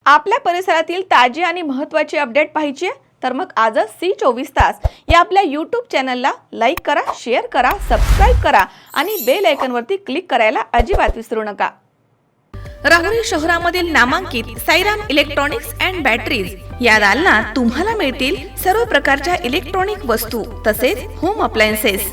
आपल्या परिसरातील ताजी आणि महत्त्वाची अपडेट पाहिजे आहे तर मग आजच C24 तास या आपल्या YouTube चॅनलला लाईक करा, शेअर करा, सबस्क्राइब करा आणि बेल आयकॉनवरती क्लिक करायला अजिबात विसरू नका। राहुरी शहरामधील नामांकित साईराम इलेक्ट्रॉनिक्स अँड बॅटरीज या दालनात तुम्हाला मिळतील सर्व प्रकारच्या इलेक्ट्रॉनिक वस्तू तसेच होम अप्लायन्सेस।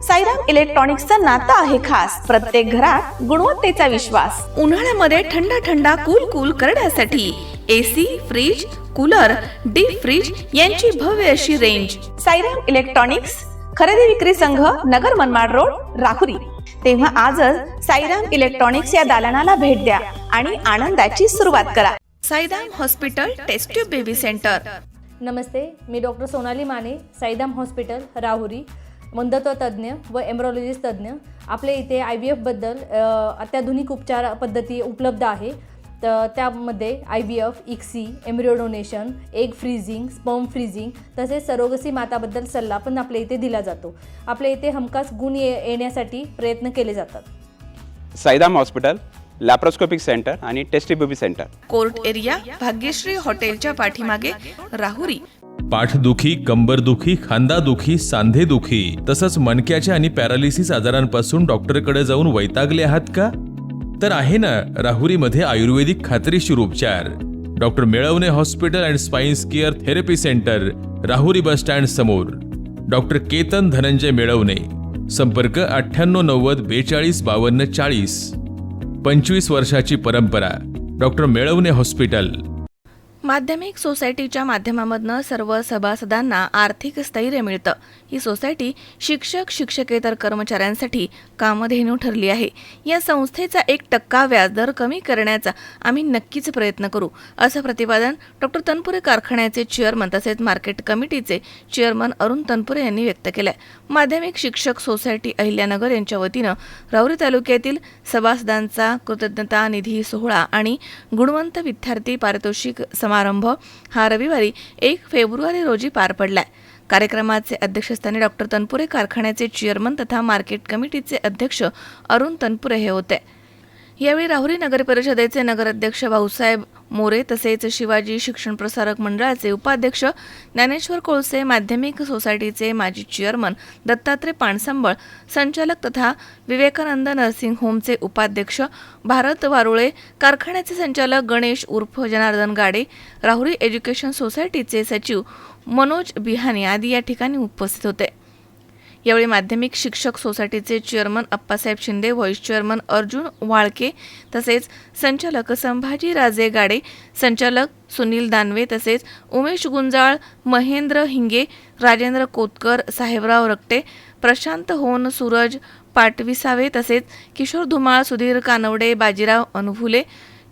साईराम इलेक्ट्रॉनिक्सचं नातं आहे खास, प्रत्येक घरात गुणवत्तेचा विश्वास। उन्हाळ्यामध्ये थंड कूल करण्यासाठी AC, fridge, cooler, deep freeze यांची भव्य अशी रेंज। साईराम इलेक्ट्रॉनिक्स खरेदी विक्री संघ, नगर मनमाड रोड, राहुरी। तेव्हा आजच साईराम इलेक्ट्रॉनिक्स या दालनाला भेट द्या आणि आनंदाची सुरुवात करा। Sairam hospital test tube baby centre. नमस्ते, मी डॉक्टर सोनाली माने, साईराम हॉस्पिटल राहुरी, वंध्यत्व तज्ज्ञ व एम्ब्रॉलॉजिस्ट तज्ज्ञ। आपल्या इथे IVF बद्दल अत्याधुनिक उपचार पद्धती उपलब्ध आहे। तर त्यामध्ये IVF, ICSI, embryo donation, egg freezing, sperm freezing तसेच सरोगसी माताबद्दल सल्ला पण आपल्या इथे दिला जातो। आपल्या इथे हमखास गुण येण्यासाठी प्रयत्न केले जातात। साईराम हॉस्पिटल लॅप्रोस्कोपिक सेंटर आणि test baby centre, court area, Bhagyashree हॉटेलच्या पाठीमागे, राहुरी। पाठदुखी, कंबरदुखी, खांदादुखी, सांधेदुखी तसंच मणक्याच्या आणि पॅरालिसिस आजारांपासून डॉक्टरकडे जाऊन वैतागले आहात का? तर आहे ना राहुरीमध्ये आयुर्वेदिक खात्रीशीर उपचार। Doctor Melavane hospital and spine care therapy centre, Rahuri bus stand समोर। डॉक्टर केतन धनंजय मेळवणे, संपर्क 9890 42 52 40। 25 वर्षाची परंपरा, डॉक्टर मेळवणे हॉस्पिटल। माध्यमिक सोसायटीच्या माध्यमामधनं सर्व सभासदांना आर्थिक स्थैर्य मिळतं। ही सोसायटी शिक्षक, शिक्षकेतर कर्मचाऱ्यांसाठी कामधेनू ठरली आहे। या संस्थेचा 1% व्याजदर कमी करण्याचा आम्ही नक्कीच प्रयत्न करू, असं प्रतिपादन डॉक्टर तनपुरे कारखान्याचे चेअरमन तसेच मार्केट कमिटीचे चेअरमन अरुण तनपुरे यांनी व्यक्त केलंय। माध्यमिक शिक्षक सोसायटी अहिल्यानगर यांच्या वतीनं राहुरी तालुक्यातील सभासदांचा कृतज्ञता निधी सोहळा आणि गुणवंत विद्यार्थी पारितोषिक समारंभ हा रविवारी 1 फेब्रुवारी रोजी पार पडलाय। कार्यक्रमाचे अध्यक्षस्थानी डॉक्टर तनपुरे कारखान्याचे चेअरमन तथा मार्केट कमिटीचे अध्यक्ष अरुण तनपुरे हे होते। यावेळी राहुरी नगर परिषदेचे नगराध्यक्ष भाऊसाहेब मोरे तसेच शिवाजी शिक्षण प्रसारक मंडळाचे उपाध्यक्ष ज्ञानेश्वर कोळसे, माध्यमिक सोसायटीचे माजी चेअरमन दत्तात्रय पाणसंबळ, संचालक तथा विवेकानंद नर्सिंग होमचे उपाध्यक्ष भारत वारुळे, कारखान्याचे संचालक गणेश उर्फ जनार्दन गाडे, राहुरी एज्युकेशन सोसायटीचे सचिव मनोज बिहानी आदी या ठिकाणी उपस्थित होते। यावेळी माध्यमिक शिक्षक सोसायटीचे chairman Appasaheb Shinde, vice chairman Arjun Walke तसेच संचालक संभाजी राजे गाडे, संचालक सुनील दानवे तसेच उमेश गुंजाळ, महेंद्र हिंगे, राजेंद्र कोतकर, साहेबराव रक्टे, प्रशांत होन, सूरज पाटविसावे तसेच किशोर धुमाळ, सुधीर कानवडे, बाजीराव अनुभुले,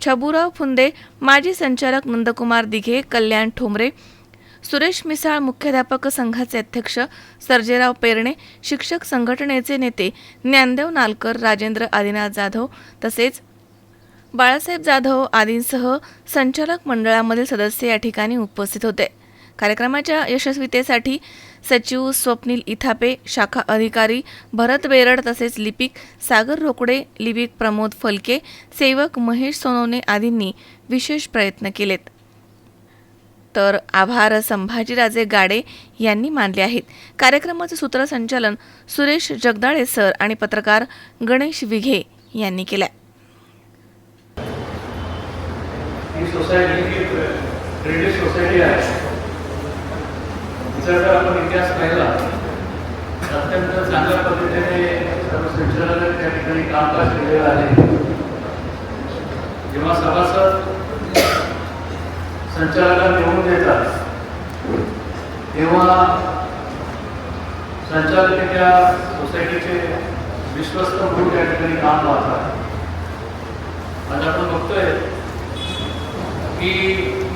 छबुराव फुंदे, माजी संचालक नंदकुमार दिघे, कल्याण ठोंबरे, सुरेश मिसाळ, मुख्याध्यापक संघाचे अध्यक्ष सर्जेराव पेरणे, शिक्षक संघटनेचे नेते ज्ञानदेव नालकर, राजेंद्र आदिनाथ जाधव तसेच बाळासाहेब जाधव आदींसह संचालक मंडळामधील सदस्य या ठिकाणी उपस्थित होते। कार्यक्रमाच्या यशस्वीतेसाठी सचिव स्वप्नील इथापे, शाखा अधिकारी भरत बेरड तसेच लिपिक सागर रोकडे, लिपिक प्रमोद फलके, सेवक महेश सोनवणे आदींनी विशेष प्रयत्न केलेत। तर आभार संभाजीराजे गाडे यांनी मानले आहेत। कार्यक्रमाचे सूत्रसंचालन सुरेश जगदाळे सर आणि पत्रकार गणेश विघे यांनी केले। ही सोसायटी ट्रेडिश सोसायटी आहे। जर आपण इतिहास पाहिला अत्यंत चांगल्या पद्धतीने सर्व संचालक त्या ठिकाणी कामकाज केलेलं आहे। जेव्हा सभासद संचालकाला निवडून देतात तेव्हा संचालक त्या सोसायटीचे विश्वस्त म्हणून त्या ठिकाणी काम पाहतात। आज आपण बघतोय की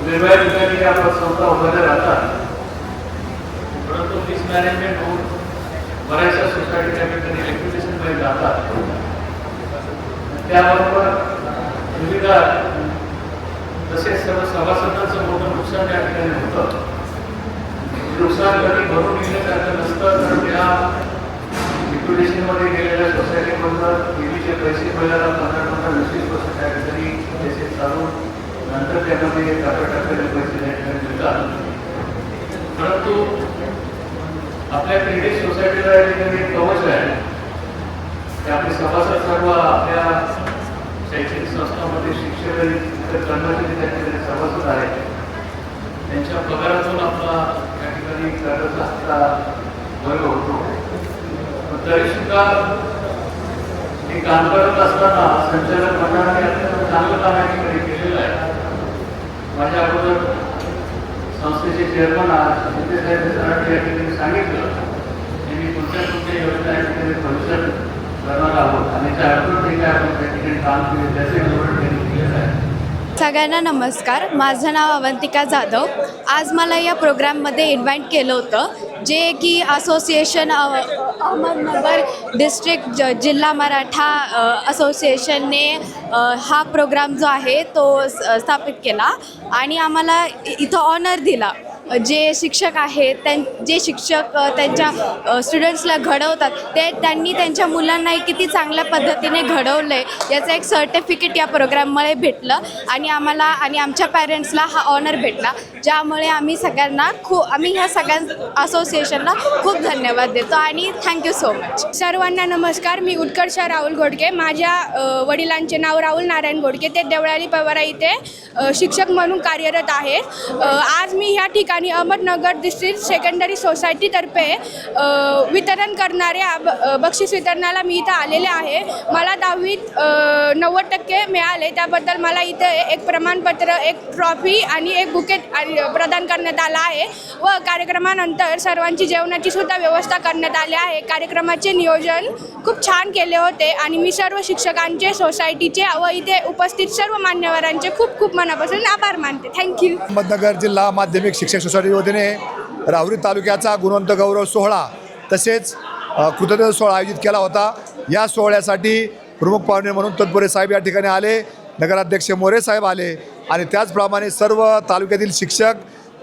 वेगवेगळ्या ठिकाणी या संस्था उभारल्या जातात, परंतु मिसमॅनेजमेंट होऊन बऱ्याचशा सोसायटी त्या ठिकाणी इलेक्ट्रिफिकेशनमध्ये जातात। त्याबरोबर सुविधा तसेच सर्व सभासदांचं मोठं नुकसान त्या ठिकाणी होतं। नुकसान कधी भरून निघण्यासारखं नसतं, कारण त्या लिक्विडेशनमध्ये गेलेल्या सोसायटीमधून निधीचे पैसे मिळायला 15-20% त्या ठिकाणी पैसे चालून नंतर त्यामध्ये टप्प्याटप्प्याने पैसे त्या ठिकाणी मिळतात. परंतु आपल्या क्रेडिट सोसायटीला या ठिकाणी एक कवच आहे की आपले सभासद सर्व आपल्या शैक्षणिक संस्थांमध्ये शिक्षक आणि इतर कर्मचारी त्या ठिकाणी सभासद आहेत. त्यांच्या पगारातून आपला या ठिकाणी कर्जाचा हप्ता वर्ग होतो. पण तरीसुद्धा हे काम करत असताना संचालक मंडळाने अत्यंत चांगलं काम या ठिकाणी केलेलं आहे. माझ्या अगोदर संस्थेचे चेअरमन साहेब सरांनी या ठिकाणी सांगितलं की मी कोणत्या योजना या ठिकाणी भविष्यात करणार आहोत आणि त्या अगोदर जे काय आपण त्या ठिकाणी काम केले त्याचे धोरण त्यांनी केलेलं आहे. सगळ्यांना नमस्कार. माझं नाव अवंतिका जाधव. आज मला या प्रोग्राममध्ये इन्व्हाइट केलं होतं जे की असोसिएशन अहमदनगर डिस्ट्रिक्ट जिल्हा मराठा असोसिएशनने हा प्रोग्राम जो आहे तो स्थापित केला आणि आम्हाला इथं ऑनर दिला. जे शिक्षक आहेत जे शिक्षक त्यांच्या स्टुडंट्सला घडवतात त्यांनी त्यांच्या मुलांना किती चांगल्या पद्धतीने घडवलं आहे याचं एक सर्टिफिकेट या प्रोग्राममुळे भेटलं आणि आम्हाला आणि आमच्या पॅरेंट्सला हा ऑनर भेटला, ज्यामुळे आम्ही ह्या सगळ्या असोसिएशनला खूप धन्यवाद देतो आणि थँक्यू सो मच. सर्वांना नमस्कार. मी उत्कर्ष राहुल घोडके. माझ्या वडिलांचे नाव राहुल नारायण घोडके. ते देवळाली पवारा इथे शिक्षक म्हणून कार्यरत आहेत. आज मी ह्या ठिकाणी अहमदनगर डिस्ट्रिक्ट सेकंडरी सोसायटीतर्फे वितरण करणाऱ्या बक्षीस वितरणाला मी इथं आलेले आहे. मला 10वीत 90% मिळाले. त्याबद्दल मला इथं एक प्रमाणपत्र, एक ट्रॉफी आणि एक बुकेट प्रदान करण्यात आला आहे व कार्यक्रमानंतर सर्वांची जेवणाची सुद्धा व्यवस्था करण्यात आली आहे. कार्यक्रमाचे नियोजन खूप छान केले होते आणि मी सर्व शिक्षकांचे, सोसायटीचे व इथे उपस्थित सर्व मान्यवरांचे खूप खूप मनापासून आभार मानते. थँक्यू. अहमदनगर जिल्हा माध्यमिक शिक्षक सोसायटी वतीने राहुरी तालुक्याचा गुणवंत गौरव सोहळा तसेच कृतज्ञता सोहळा आयोजित केला होता. या सोहळ्यासाठी प्रमुख पाहुणे म्हणून तत्पुरे साहेब या ठिकाणी आले, नगराध्यक्ष मोरे साहेब आले आणि त्याचप्रमाणे सर्व तालुक्यातील शिक्षक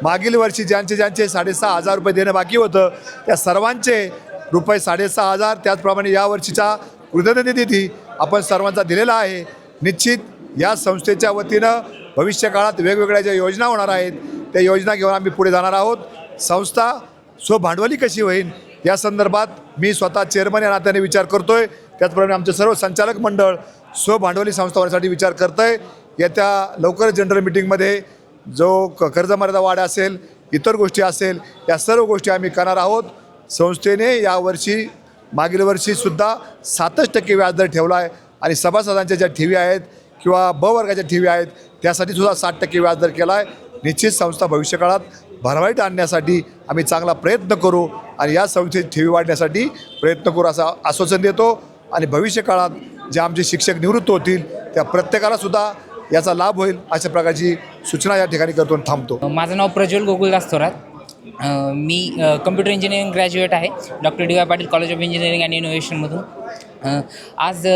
मागील वर्षी ज्यांचे 6,500 रुपये देणं बाकी होतं त्या सर्वांचे रुपये 6,500, त्याचप्रमाणे यावर्षीचा कृतज्ञता निधी आपण सर्वांचा दिलेला आहे. निश्चित या संस्थेच्या वतीनं भविष्य काळात वेगवेगळ्या ज्या योजना होणार आहेत त्या योजना घेऊन आम्ही पुढे जाणार आहोत. संस्था स्वभांडवली कशी होईल या संदर्भात मी स्वतः चेअरमन या नात्याने विचार करतो आहे. त्याचप्रमाणे आमचे सर्व संचालक मंडळ स्वभांडवली संस्था होण्यासाठी विचार करतं आहे. येत्या लवकरच जनरल मिटिंगमध्ये जो कर्ज मर्यादा वाढ असेल, इतर गोष्टी असेल, या सर्व गोष्टी आम्ही करणार आहोत. संस्थेने यावर्षी मागील वर्षीसुद्धा 7% व्याजदर ठेवला आहे आणि सभासदांच्या ज्या ठेवी आहेत किंवा ब वर्गाच्या ठेवी आहेत त्यासाठी सुद्धा 7% व्याजदर केला आहे. निश्चित संस्था भविष्यकाळात भरभराट आणण्यासाठी आम्ही चांगला प्रयत्न करू आणि या संस्थेची ठेवी वाढण्यासाठी प्रयत्न करू असं आश्वासन देतो आणि भविष्यकाळात जे आमचे शिक्षक निवृत्त होतील त्या प्रत्येकाला सुद्धा याचा लाभ होईल अशा प्रकारची सूचना या ठिकाणी करतो आणि थांबतो. माझं नाव प्रज्वल गोकुलदास थोरात. मी कम्प्युटर इंजिनिअरिंग ग्रॅज्युएट आहे doctor D Y Patil college of engineering and इनोव्हेशनमधून. आज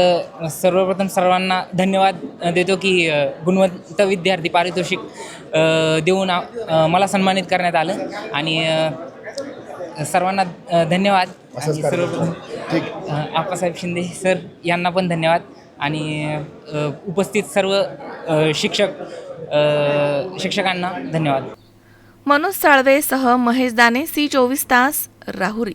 सर्वप्रथम सर्वांना धन्यवाद देतो की गुणवंत विद्यार्थी पारितोषिक देऊन मला सन्मानित करण्यात आलं आणि सर्वांना धन्यवाद. सर्वप्रथम आप्पासाहेब शिंदे सर यांना पण धन्यवाद आणि उपस्थित सर्व शिक्षकांना धन्यवाद. मनोज साळवेसह महेश दाने, C24 तास, राहुरी.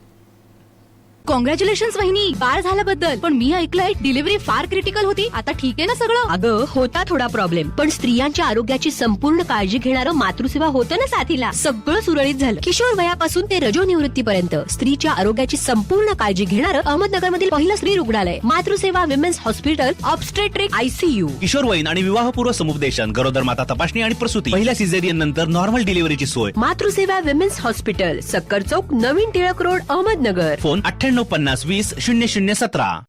कॉंग्रॅच्युलेशन्स वहिनी, बाळ झाल्याबद्दल. पण मी ऐकलंय डिलिव्हरी फार क्रिटिकल होती. आता ठीक आहे ना सगळं? अगं होता थोडा प्रॉब्लेम, पण स्त्रियांच्या आरोग्याची संपूर्ण काळजी घेणारं मातृसेवा होतं ना साथीला. सगळं सुरळीत झालं. किशोर वयापासून ते रजोनिवृत्तीपर्यंत स्त्रीच्या आरोग्याची संपूर्ण काळजी घेणारं अहमदनगरमधील पहिलं स्त्री रुग्णालय Matruseva women's hospital, obstetric ICU. किशोरवयीन आणि विवाहपूर्व समुपदेशन, गरोदर माता तपासणी आणि प्रसूती, पहिल्या सिझेरियन नंतर नॉर्मल डिलिव्हरीची सोय. मातृसेवा विमेन्स हॉस्पिटल, सक्कर चौक, नवीन टिळक रोड, अहमदनगर. फोन 9850 20 0017.